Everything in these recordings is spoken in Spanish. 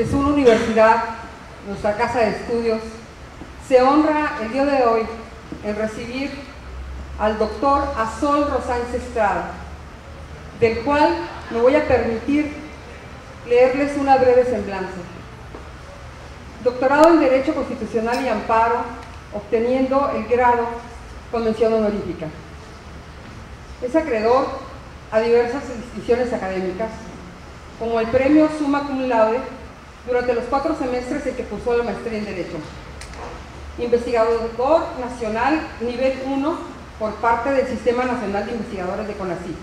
Sesuna Universidad, nuestra casa de estudios, se honra el día de hoy en recibir al doctor Azol Rosáñez Estrada, del cual me voy a permitir leerles una breve semblanza. Doctorado en Derecho Constitucional y Amparo, obteniendo el grado con mención honorífica. Es acreedor a diversas distinciones académicas, como el premio Summa Cum Laude durante los 4 semestres en que cursó la maestría en Derecho. Investigador nacional nivel 1 por parte del Sistema Nacional de Investigadores de CONACYT.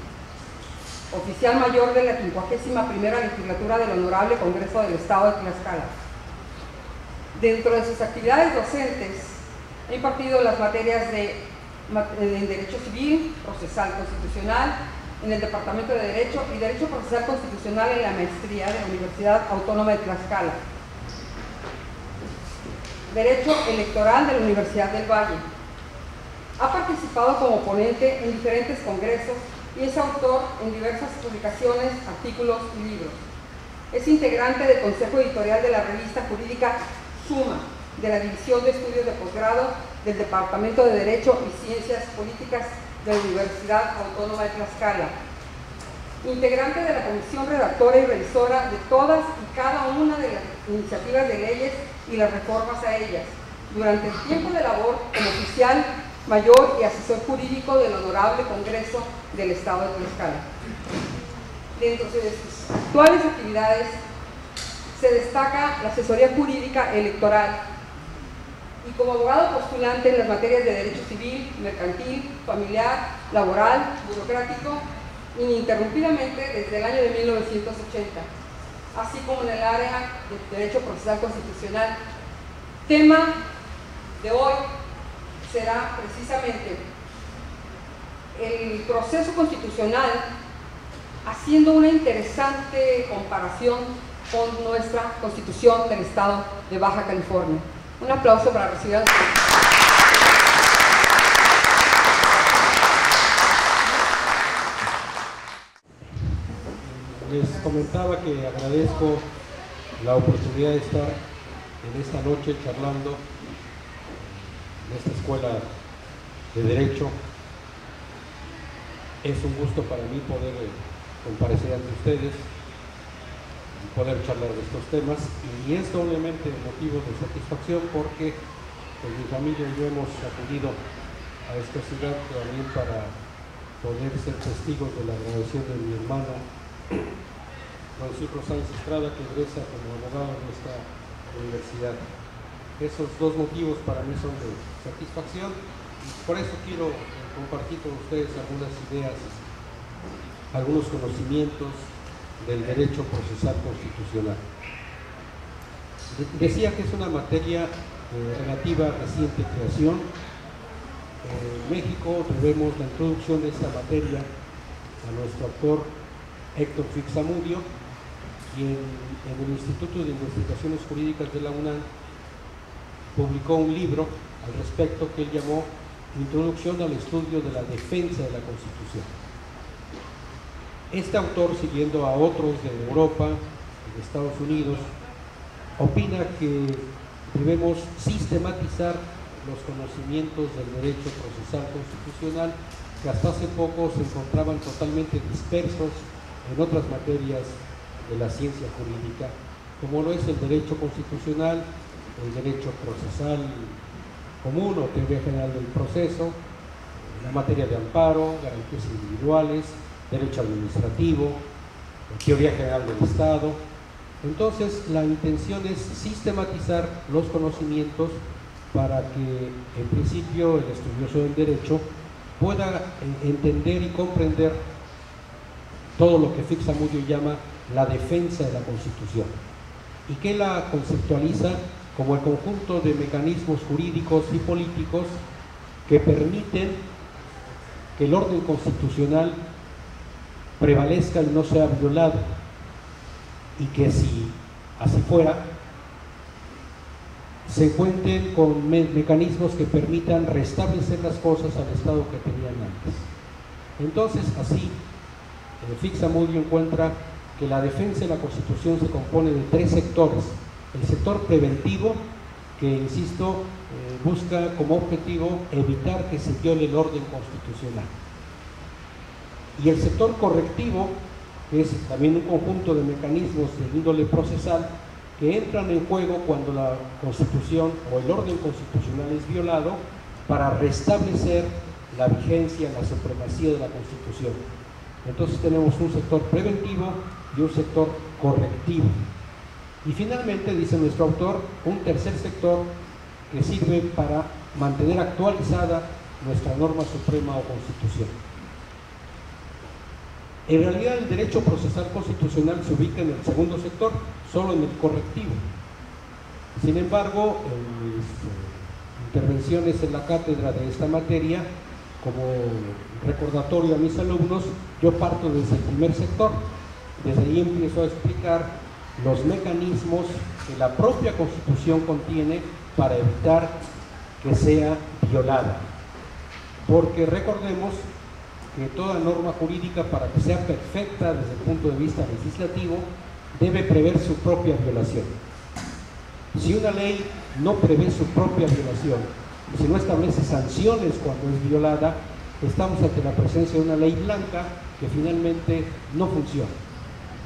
Oficial mayor de la 51ª legislatura del Honorable Congreso del Estado de Tlaxcala. Dentro de sus actividades docentes, ha impartido las materias de Derecho Civil, Procesal Constitucional, en el Departamento de Derecho y Derecho Procesal Constitucional en la maestría de la Universidad Autónoma de Tlaxcala. Derecho Electoral de la Universidad del Valle. Ha participado como ponente en diferentes congresos y es autor en diversas publicaciones, artículos y libros. Es integrante del Consejo Editorial de la revista jurídica Summa, de la División de Estudios de Posgrado del Departamento de Derecho y Ciencias Políticas de la Universidad Autónoma de Tlaxcala. Integrante de la Comisión Redactora y Revisora de todas y cada una de las iniciativas de leyes y las reformas a ellas, durante el tiempo de labor como oficial mayor y asesor jurídico del Honorable Congreso del Estado de Tlaxcala. Dentro de sus actuales actividades se destaca la asesoría jurídica electoral y como abogado postulante en las materias de derecho civil, mercantil, familiar, laboral, burocrático, ininterrumpidamente desde el año de 1980, así como en el área de derecho procesal constitucional. Tema de hoy será precisamente el proceso constitucional, haciendo una interesante comparación con nuestra Constitución del Estado de Baja California. Un aplauso para recibir a los... Les comentaba que agradezco la oportunidad de estar en esta noche charlando en esta escuela de Derecho. Es un gusto para mí poder comparecer ante ustedes y poder charlar de estos temas, y es doblemente motivo de satisfacción porque pues, mi familia y yo hemos acudido a esta ciudad también para poder ser testigos de la graduación de mi hermano Francisco Sánchez Estrada, que egresa como abogado en esta universidad. Esos dos motivos para mí son de satisfacción y por eso quiero compartir con ustedes algunas ideas, algunos conocimientos del derecho procesal constitucional. Decía que es una materia relativa a reciente creación. En México debemos la introducción de esta materia a nuestro autor Héctor Fixamudio, quien en el Instituto de Investigaciones Jurídicas de la UNAM publicó un libro al respecto que él llamó Introducción al estudio de la defensa de la Constitución. Este autor, siguiendo a otros de Europa, de Estados Unidos, opina que debemos sistematizar los conocimientos del derecho procesal constitucional que hasta hace poco se encontraban totalmente dispersos en otras materias de la ciencia jurídica, como lo es el derecho constitucional, el derecho procesal común o teoría general del proceso, la materia de amparo, garantías individuales, derecho administrativo, teoría general del Estado. Entonces, la intención es sistematizar los conocimientos para que, en principio, el estudioso del derecho pueda entender y comprender todo lo que Fixamudio llama la defensa de la Constitución, y que la conceptualiza como el conjunto de mecanismos jurídicos y políticos que permiten que el orden constitucional prevalezca y no sea violado, y que si así fuera, se cuenten con mecanismos que permitan restablecer las cosas al estado que tenían antes. Entonces, así, Fixamudio encuentra que la defensa de la Constitución se compone de tres sectores. El sector preventivo, que, insisto, busca como objetivo evitar que se viole el orden constitucional. Y el sector correctivo, que es también un conjunto de mecanismos de índole procesal que entran en juego cuando la Constitución o el orden constitucional es violado para restablecer la vigencia, la supremacía de la Constitución. Entonces tenemos un sector preventivo y un sector correctivo. Y finalmente, dice nuestro autor, un tercer sector que sirve para mantener actualizada nuestra norma suprema o Constitución. En realidad, el derecho procesal constitucional se ubica en el segundo sector, solo en el correctivo. Sin embargo, en mis intervenciones en la cátedra de esta materia, como recordatorio a mis alumnos, yo parto desde el primer sector. Desde ahí empiezo a explicar los mecanismos que la propia Constitución contiene para evitar que sea violada. Porque recordemos que toda norma jurídica, para que sea perfecta desde el punto de vista legislativo, debe prever su propia violación. Si una ley no prevé su propia violación, si no establece sanciones cuando es violada, estamos ante la presencia de una ley blanca que finalmente no funciona.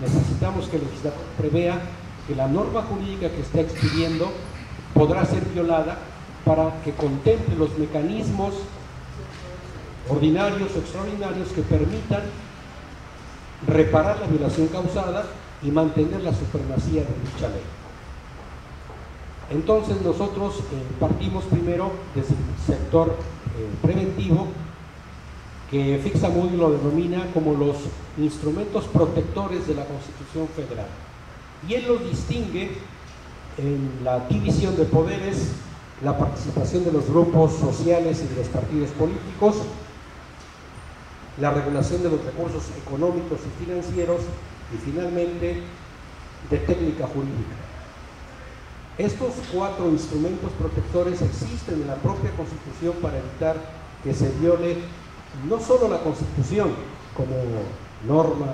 Necesitamos que el legislador prevea que la norma jurídica que está expidiendo podrá ser violada para que contemple los mecanismos ordinarios o extraordinarios que permitan reparar la violación causada y mantener la supremacía de dicha ley. Entonces nosotros partimos primero desde el sector preventivo, que Fixamudio lo denomina como los instrumentos protectores de la Constitución Federal. Y él los distingue en la división de poderes, la participación de los grupos sociales y de los partidos políticos, la regulación de los recursos económicos y financieros y finalmente de técnica jurídica. Estos cuatro instrumentos protectores existen en la propia Constitución para evitar que se viole no solo la Constitución como norma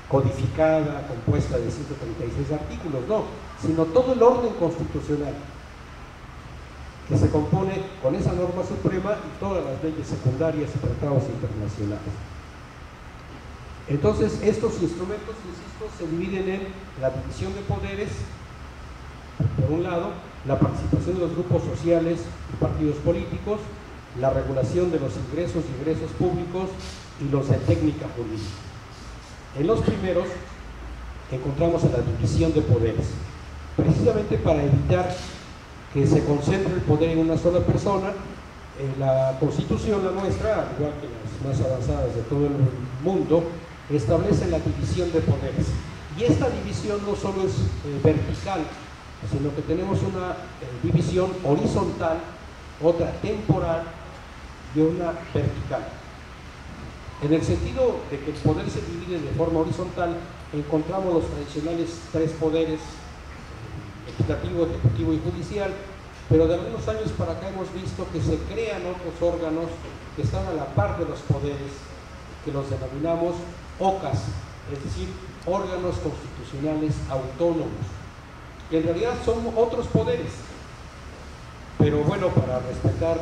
codificada, compuesta de 136 artículos, no, sino todo el orden constitucional que se compone con esa norma suprema y todas las leyes secundarias y tratados internacionales. Entonces, estos instrumentos, insisto, se dividen en la división de poderes, por un lado, la participación de los grupos sociales y partidos políticos, la regulación de los ingresos y egresos públicos y los de técnica jurídica. En los primeros encontramos a la división de poderes, precisamente para evitar que se concentre el poder en una sola persona. La Constitución, la nuestra, al igual que las más avanzadas de todo el mundo, establece la división de poderes. Y esta división no solo es vertical, sino que tenemos una división horizontal, otra temporal y una vertical. En el sentido de que el poder se divide de forma horizontal, encontramos los tradicionales tres poderes, legislativo, ejecutivo y judicial, pero de algunos años para acá hemos visto que se crean otros órganos que están a la par de los poderes, que los denominamos OCAS, es decir, órganos constitucionales autónomos, que en realidad son otros poderes, pero bueno, para respetar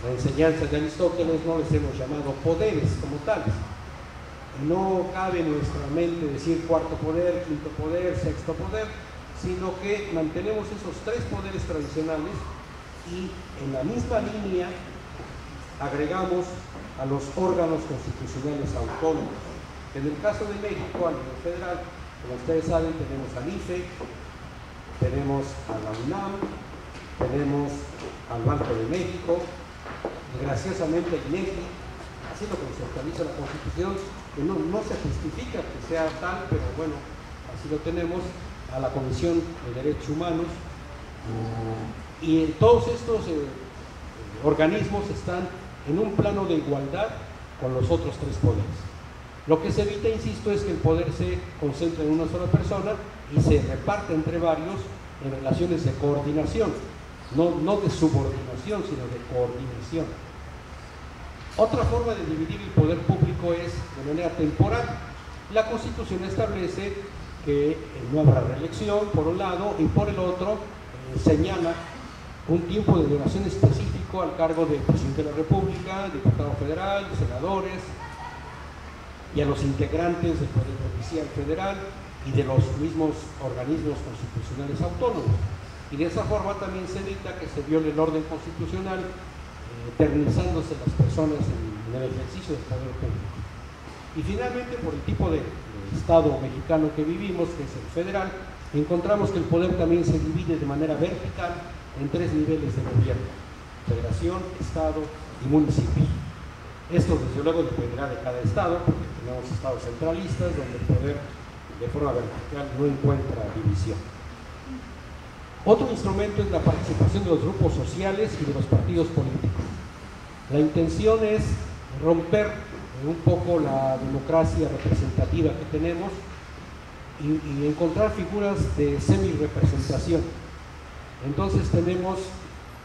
la enseñanza de Aristóteles no les hemos llamado poderes como tales. No cabe en nuestra mente decir cuarto poder, quinto poder, sexto poder, sino que mantenemos esos tres poderes tradicionales y en la misma línea agregamos a los órganos constitucionales autónomos. En el caso de México, a nivel federal, como ustedes saben, tenemos al IFE, tenemos a la UNAM, tenemos al Banco de México, y graciosamente el INEGI, así lo conceptualiza la Constitución, que no se justifica que sea tal, pero bueno, así lo tenemos, a la Comisión de Derechos Humanos, y todos estos organismos están en un plano de igualdad con los otros tres poderes. Lo que se evita, insisto, es que el poder se concentre en una sola persona y se reparte entre varios en relaciones de coordinación, no de subordinación, sino de coordinación. Otra forma de dividir el poder público es de manera temporal. La Constitución establece que no habrá reelección, por un lado, y por el otro señala un tiempo de duración específico al cargo del presidente de la República, diputado federal, senadores, y a los integrantes del Poder Judicial Federal y de los mismos organismos constitucionales autónomos. Y de esa forma también se evita que se viole el orden constitucional, eternizándose las personas en el ejercicio del poder público. Y finalmente, por el tipo de Estado mexicano que vivimos, que es el federal, encontramos que el poder también se divide de manera vertical en 3 niveles de gobierno: federación, estado y municipio. Esto desde luego dependerá de cada estado, porque tenemos estados centralistas donde el poder de forma vertical no encuentra división. Otro instrumento es la participación de los grupos sociales y de los partidos políticos. La intención es romper un poco la democracia representativa que tenemos y encontrar figuras de semi-representación. Entonces tenemos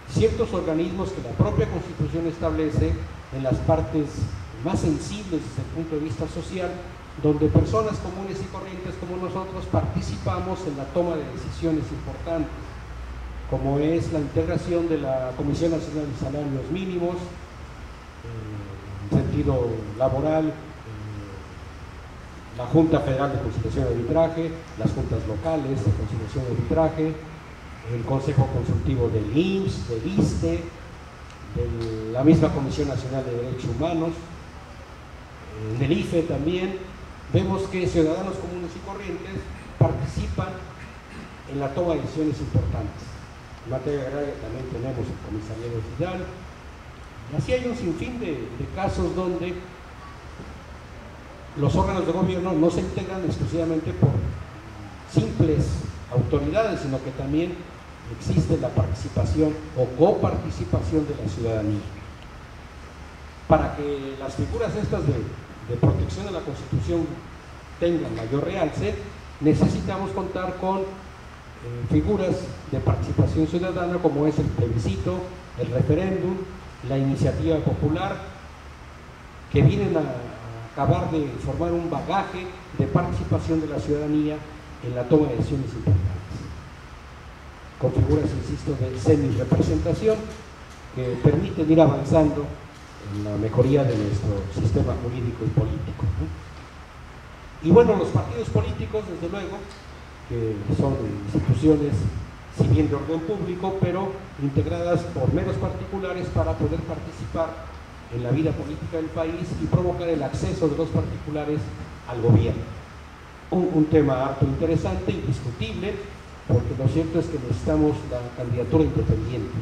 ciertos organismos que la propia Constitución establece en las partes más sensibles desde el punto de vista social, donde personas comunes y corrientes como nosotros participamos en la toma de decisiones importantes, como es la integración de la Comisión Nacional de Salarios Mínimos, en sentido laboral, la Junta Federal de Conciliación y Arbitraje, las juntas locales de conciliación y arbitraje, el Consejo Consultivo del IMSS, del ISSSTE, de la misma Comisión Nacional de Derechos Humanos, del IFE también. Vemos que ciudadanos comunes y corrientes participan en la toma de decisiones importantes. En materia agraria también tenemos el Comisariado Federal, y así hay un sinfín de casos donde los órganos de gobierno no se integran exclusivamente por simples autoridades, sino que también existe la participación o coparticipación de la ciudadanía. Para que las figuras estas de protección de la Constitución tengan mayor realce, necesitamos contar con figuras de participación ciudadana, como es el plebiscito, el referéndum, la iniciativa popular, que vienen a acabar de formar un bagaje de participación de la ciudadanía en la toma de decisiones importantes, con figuras, insisto, de semi-representación que permiten ir avanzando en la mejoría de nuestro sistema jurídico y político, ¿no? Y bueno, los partidos políticos, desde luego, que son instituciones, si bien de orden público, pero integradas por meros particulares para poder participar en la vida política del país y provocar el acceso de los particulares al gobierno. Un tema harto interesante, indiscutible, porque lo cierto es que necesitamos la candidatura independiente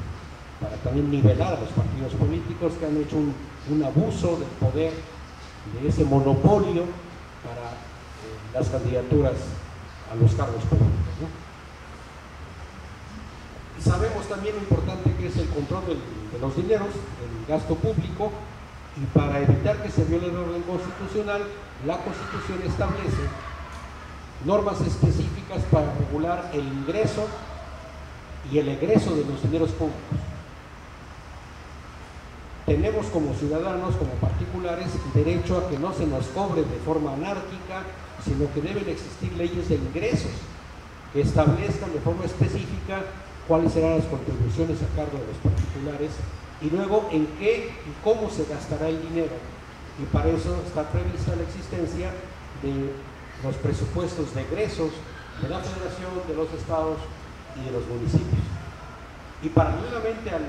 para también nivelar a los partidos políticos que han hecho un abuso del poder, de ese monopolio para las candidaturas a los cargos públicos, ¿no? Y sabemos también lo importante que es el control de los dineros, el gasto público, y para evitar que se viole el orden constitucional, la Constitución establece normas específicas para regular el ingreso y el egreso de los dineros públicos. Tenemos como ciudadanos, como particulares, derecho a que no se nos cobre de forma anárquica, sino que deben existir leyes de ingresos que establezcan de forma específica cuáles serán las contribuciones a cargo de los particulares y luego en qué y cómo se gastará el dinero. Y para eso está prevista la existencia de los presupuestos de egresos de la Federación, de los estados y de los municipios. Y paralelamente al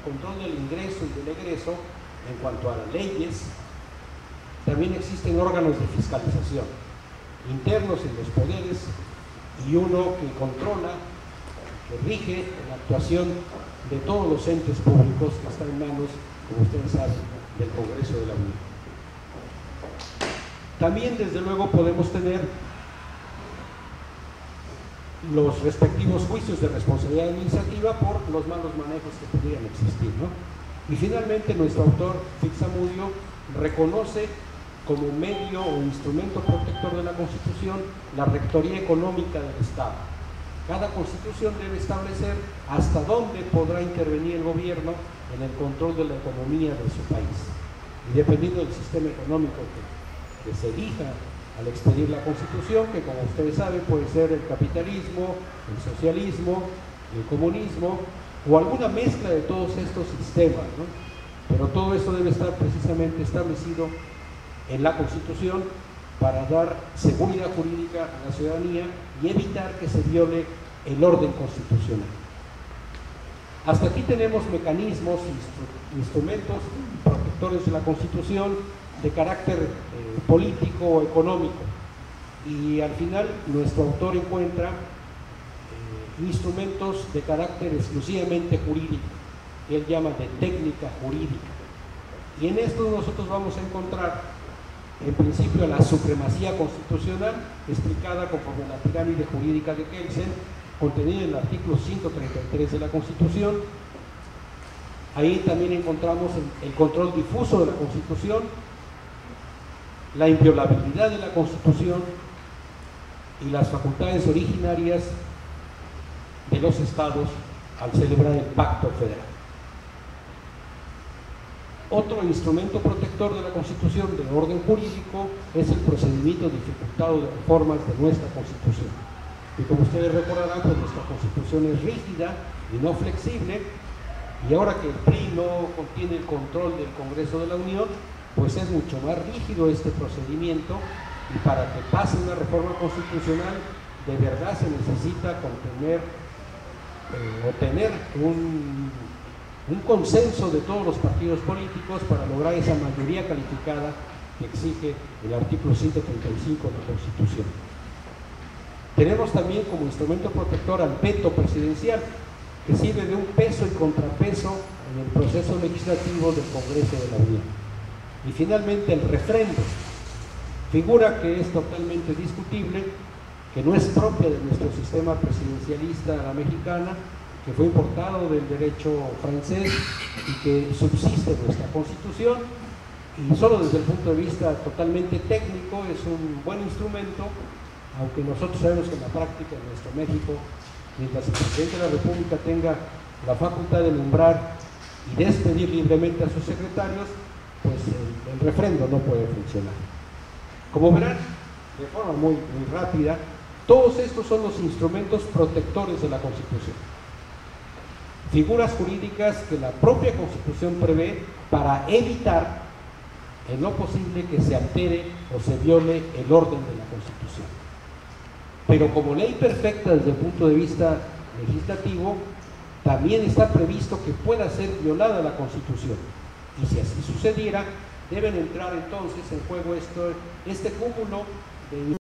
control del ingreso y del egreso, en cuanto a las leyes, también existen órganos de fiscalización internos en los poderes y uno que controla, que rige la actuación de todos los entes públicos que están en manos, como ustedes saben, del Congreso de la Unión. También, desde luego, podemos tener los respectivos juicios de responsabilidad administrativa por los malos manejos que pudieran existir, ¿no? Y finalmente, nuestro autor, Fixamudio, reconoce como medio o instrumento protector de la Constitución la rectoría económica del Estado. Cada Constitución debe establecer hasta dónde podrá intervenir el gobierno en el control de la economía de su país. Y dependiendo del sistema económico que se elija al expedir la Constitución, que como ustedes saben puede ser el capitalismo, el socialismo, el comunismo o alguna mezcla de todos estos sistemas, ¿no? Pero todo esto debe estar precisamente establecido en la Constitución para dar seguridad jurídica a la ciudadanía y evitar que se viole el orden constitucional. Hasta aquí tenemos mecanismos, instrumentos protectores de la Constitución de carácter político o económico, y al final nuestro autor encuentra instrumentos de carácter exclusivamente jurídico, que él llama de técnica jurídica, y en esto nosotros vamos a encontrar en principio la supremacía constitucional explicada conforme a la pirámide jurídica de Kelsen, contenida en el artículo 133 de la Constitución. Ahí también encontramos el control difuso de la Constitución, la inviolabilidad de la Constitución y las facultades originarias de los estados al celebrar el Pacto Federal. Otro instrumento protector de la Constitución de orden jurídico es el procedimiento dificultado de reformas de nuestra Constitución. Y como ustedes recordarán, pues nuestra Constitución es rígida y no flexible, y ahora que el PRI no contiene el control del Congreso de la Unión, pues es mucho más rígido este procedimiento, y para que pase una reforma constitucional de verdad se necesita contener o tener un consenso de todos los partidos políticos para lograr esa mayoría calificada que exige el artículo 135 de la Constitución. Tenemos también como instrumento protector al veto presidencial, que sirve de un peso y contrapeso en el proceso legislativo del Congreso de la Unión. Y finalmente el refrendo, figura que es totalmente discutible, que no es propia de nuestro sistema presidencialista a la mexicana, que fue importado del derecho francés y que subsiste en nuestra Constitución, y solo desde el punto de vista totalmente técnico es un buen instrumento, aunque nosotros sabemos que en la práctica en nuestro México, mientras el presidente de la República tenga la facultad de nombrar y despedir libremente a sus secretarios, pues el refrendo no puede funcionar. Como verán, de forma muy rápida, todos estos son los instrumentos protectores de la Constitución. Figuras jurídicas que la propia Constitución prevé para evitar en lo posible que se altere o se viole el orden de la Constitución. Pero como ley perfecta desde el punto de vista legislativo, también está previsto que pueda ser violada la Constitución. Y si así sucediera, deben entrar entonces en juego este cúmulo de